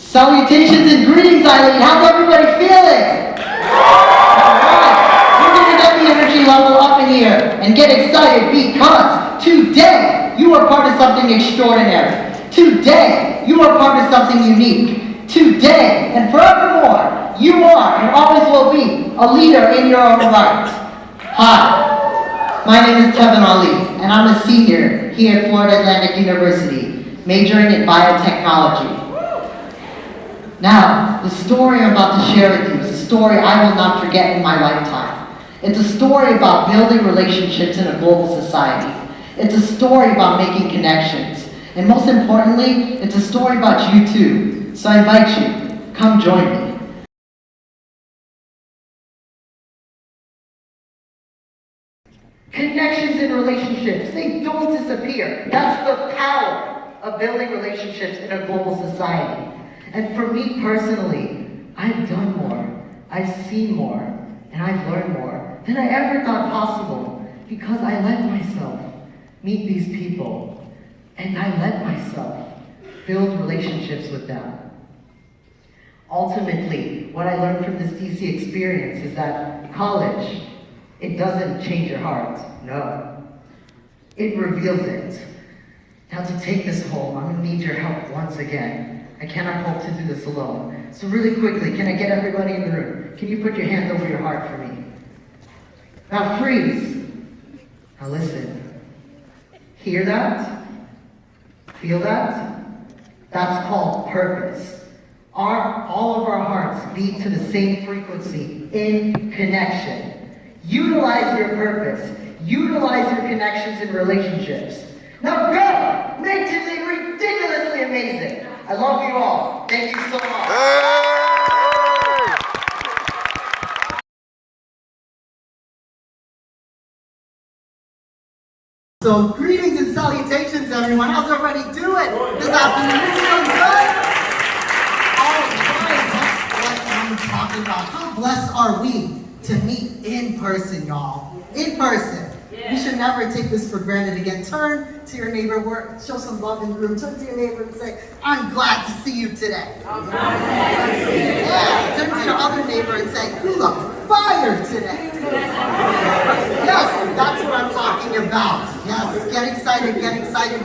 Salutations and greetings, Eileen. How's everybody feeling? Alright, we're going to get the energy level up in here and get excited because today you are part of something extraordinary. Today you are part of something unique. Today and forevermore, you are and always will be a leader in your own right. Hi, my name is Tevin and I'm a senior here at Florida Atlantic University, majoring in biotechnology. Now, the story I'm about to share with you is a story I will not forget in my lifetime. It's a story about building relationships in a global society. It's a story about making connections. And most importantly, it's a story about you too. So I invite you, come join me. Connections and relationships, they don't disappear. That's the power of building relationships in a global society. And for me personally, I've done more, I've seen more, and I've learned more than I ever thought possible because I let myself meet these people and I let myself build relationships with them. Ultimately, what I learned from this DC experience is that college, it doesn't change your heart, no. It reveals it. Now to take this home, I'm gonna need your help once again. I cannot hope to do this alone. So really quickly, can I get everybody in the room? Can you put your hand over your heart for me? Now freeze. Now listen. Hear that? Feel that? That's called purpose. All of our hearts beat to the same frequency in connection. Utilize your purpose. Utilize your connections and relationships. Now go! Make today ridiculously amazing. I love you all. Thank you so much. So greetings and salutations, everyone. How's everybody doing this afternoon? Doing good? All right, that's what I'm talking about. How blessed are we to meet in person, y'all? In person. Yeah. We should never take this for granted again. Turn to your neighbor, show some love in the room. Turn to your neighbor and say, I'm glad to see you today. Yeah. Turn to your other neighbor and say, you look fire today. Yes, that's what I'm talking about. Yes, get excited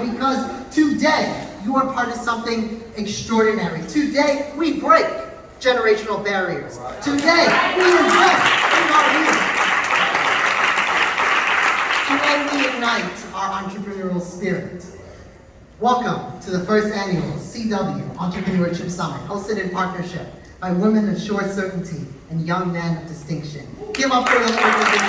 because today you are part of something extraordinary. Today we break generational barriers. Today we invest in our youth. Today we ignite our entrepreneurial spirit. Welcome to the first annual CW Entrepreneurship Summit, hosted in partnership by Women of Sure Certainty and Young Men of Distinction. Give up for the organization.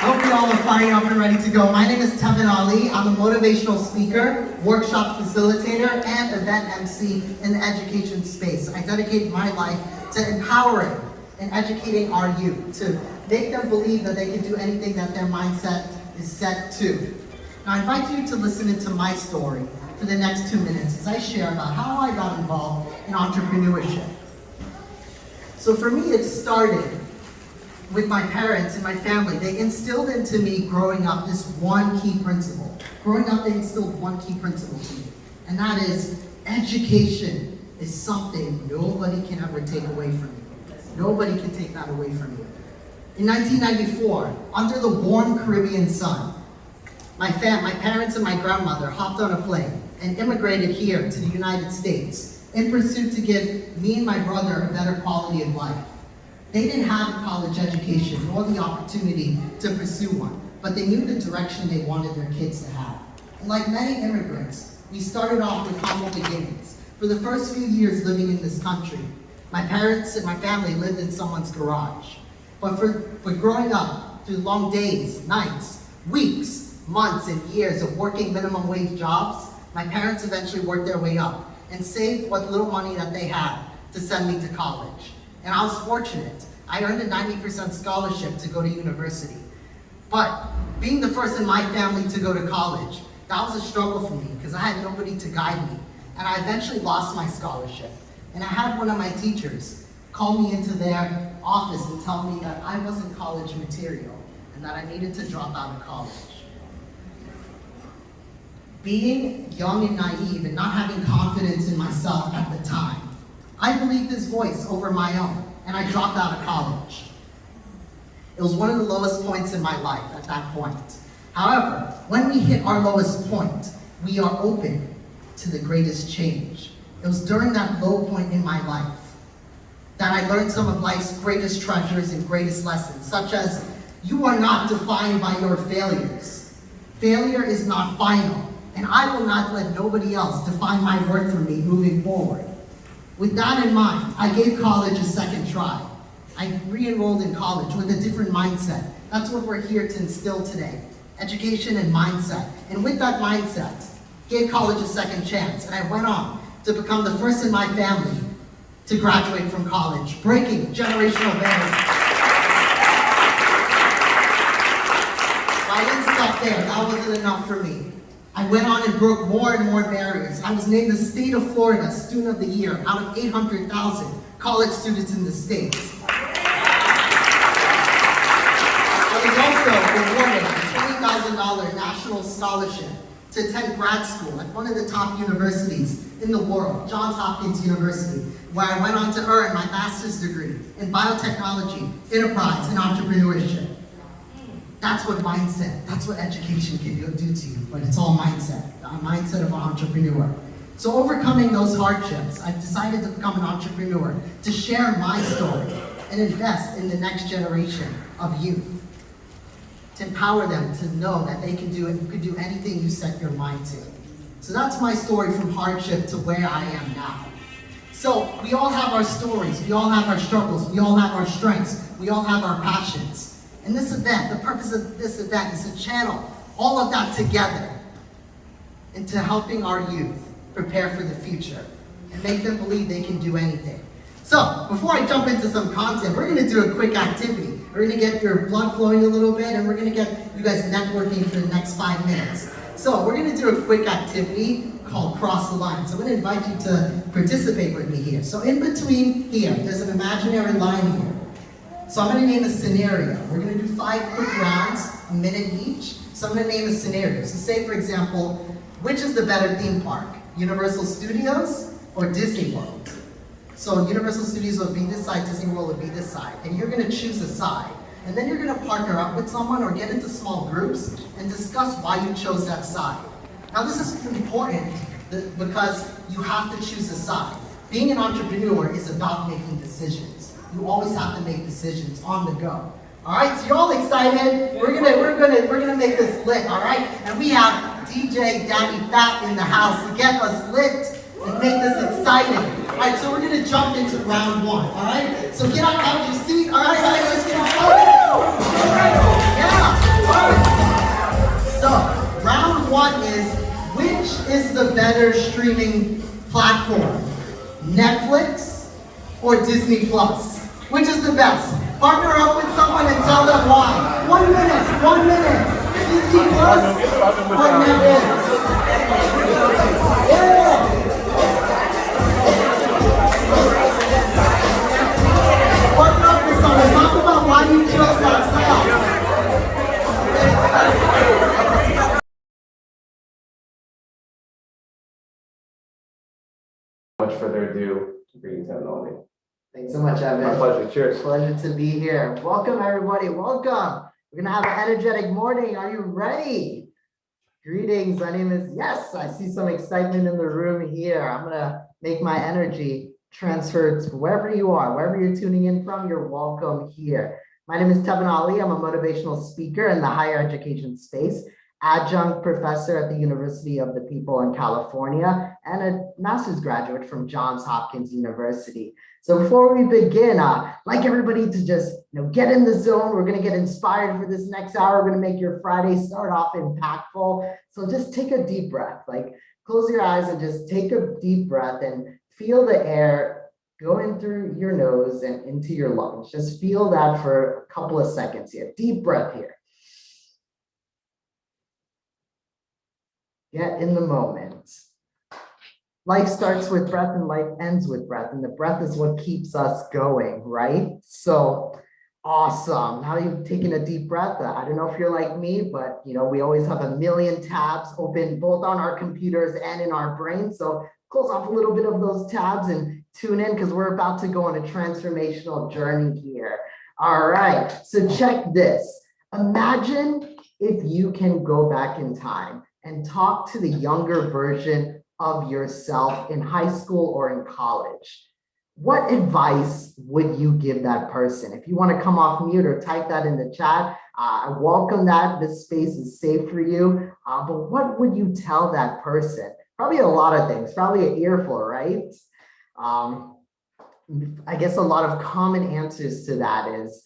Hope you all are firing up and ready to go. My name is Tevin Ali. I'm a motivational speaker, workshop facilitator, and event MC in the education space. I dedicate my life to empowering and educating our youth to make them believe that they can do anything that their mindset is set to. Now I invite you to listen into my story for the next 2 minutes as I share about how I got involved in entrepreneurship. So for me, it started with my parents and my family. They instilled into me growing up this one key principle. Growing up, they instilled one key principle to me, and that is education is something nobody can ever take away from you. Nobody can take that away from you. In 1994, under the warm Caribbean sun, my parents and my grandmother hopped on a plane and immigrated here to the United States in pursuit to give me and my brother a better quality of life. They didn't have a college education nor the opportunity to pursue one, but they knew the direction they wanted their kids to have. And like many immigrants, we started off with humble beginnings. For the first few years living in this country, my parents and my family lived in someone's garage. But for growing up through long days, nights, weeks, months, and years of working minimum wage jobs, my parents eventually worked their way up and saved what little money that they had to send me to college. And I was fortunate. I earned a 90% scholarship to go to university. But being the first in my family to go to college, that was a struggle for me because I had nobody to guide me. And I eventually lost my scholarship. And I had one of my teachers call me into their office and tell me that I wasn't college material and that I needed to drop out of college. Being young and naive and not having confidence in myself at the time, I believed his voice over my own, and I dropped out of college. It was one of the lowest points in my life at that point. However, when we hit our lowest point, we are open to the greatest change. It was during that low point in my life that I learned some of life's greatest treasures and greatest lessons, such as you are not defined by your failures. Failure is not final, and I will not let nobody else define my worth for me moving forward. With that in mind, I gave college a second try. I re-enrolled in college with a different mindset. That's what we're here to instill today, education and mindset. And with that mindset, gave college a second chance, and I went on to become the first in my family to graduate from college, breaking generational barriers. I didn't stop there, that wasn't enough for me. I went on and broke more and more barriers. I was named the State of Florida Student of the Year out of 800,000 college students in the state. I was also awarded a $20,000 national scholarship to attend grad school at one of the top universities in the world, Johns Hopkins University, where I went on to earn my master's degree in biotechnology, enterprise, and entrepreneurship. That's what mindset, that's what education can do to you, but it's all mindset, a mindset of an entrepreneur. So overcoming those hardships, I've decided to become an entrepreneur, to share my story and invest in the next generation of youth, to empower them to know that they can do it, you can do anything you set your mind to. So that's my story from hardship to where I am now. So we all have our stories, we all have our struggles, we all have our strengths, we all have our passions. And this event, the purpose of this event is to channel all of that together into helping our youth prepare for the future and make them believe they can do anything. So, before I jump into some content, we're gonna do a quick activity. We're gonna get your blood flowing a little bit, and we're gonna get you guys networking for the next 5 minutes. So, we're gonna do a quick activity called Cross the Line. So I'm gonna invite you to participate with me here. So in between here, there's an imaginary line here. So I'm gonna name a scenario. We're gonna do 5 quick rounds, a minute each. So I'm gonna name a scenario. So say, for example, which is the better theme park? Universal Studios or Disney World? So Universal Studios will be this side, Disney World will be this side. And you're gonna choose a side. And then you're gonna partner up with someone or get into small groups and discuss why you chose that side. Now this is important because you have to choose a side. Being an entrepreneur is about making decisions. You always have to make decisions on the go. All right, so you're all excited. We're gonna make this lit. All right, and we have DJ Daddy Fat in the house to get us lit and make this exciting. All right, so we're gonna jump into round 1. All right, so get out of your seat. All right, let's get started. Yeah. All right. So round 1 is, which is the better streaming platform? Netflix or Disney Plus? Which is the best? Partner up with someone and tell them why. 1 minute, 1 minute. Disney Plus or Netflix? Yeah. Partner up with someone. Talk about why you chose that style. Much further ado, bring Tevin Ollie. Thanks so much, Evan. My pleasure. Cheers. Pleasure to be here. Welcome, everybody. Welcome. We're gonna have an energetic morning. Are you ready? Greetings. My name is, yes, I see some excitement in the room here. I'm gonna make my energy transfer to wherever you are, wherever you're tuning in from, you're welcome here. My name is Tevin Ollie. I'm a motivational speaker in the higher education space, adjunct professor at the University of the People in California, and a master's graduate from Johns Hopkins University. So before we begin, I'd like everybody to just get in the zone. We're gonna get inspired for this next hour. We're gonna make your Friday start off impactful. So just take a deep breath, like close your eyes and just take a deep breath and feel the air going through your nose and into your lungs. Just feel that for a couple of seconds here. Deep breath here. Get in the moment. Life starts with breath and life ends with breath, and the breath is what keeps us going, right? So Awesome. Now you've taken a deep breath. I don't know if you're like me, but we always have a million tabs open both on our computers and in our brains. So close off a little bit of those tabs and tune in because we're about to go on a transformational journey here. All right. So check this. Imagine if you can go back in time and talk to the younger version of yourself in high school or in college. What advice would you give that person? If you want to come off mute or type that in the chat, I welcome that. This space is safe for you. But what would you tell that person? Probably a lot of things, probably an earful, right? Um, I guess a lot of common answers to that is,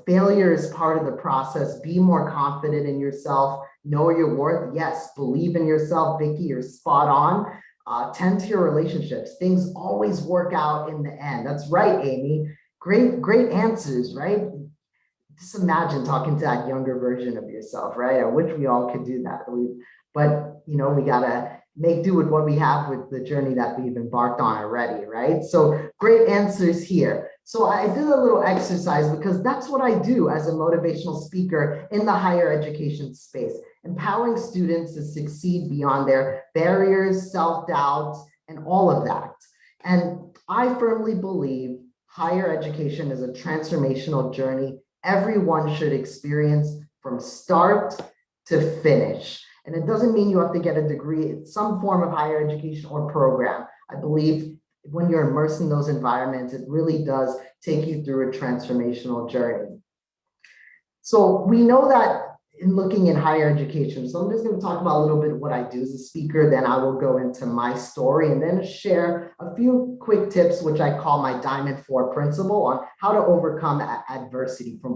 failure is part of the process. Be more confident in yourself. Know your worth. Yes, believe in yourself, Vicky. You're spot on. Tend to your relationships. Things always work out in the end. That's right, Amy. Great answers, right? Just imagine talking to that younger version of yourself, right? I wish we all could do that. But we gotta make do with what we have with the journey that we've embarked on already, right? So great answers here. So I did a little exercise because that's what I do as a motivational speaker in the higher education space, empowering students to succeed beyond their barriers, self-doubt, and all of that. And I firmly believe higher education is a transformational journey everyone should experience from start to finish. And it doesn't mean you have to get a degree in some form of higher education or program. I believe when you're immersed in those environments, it really does take you through a transformational journey. So we know that in looking in higher education, so I'm just going to talk about a little bit of what I do as a speaker, then I will go into my story and then share a few quick tips, which I call my Diamond 4 principle on how to overcome adversity from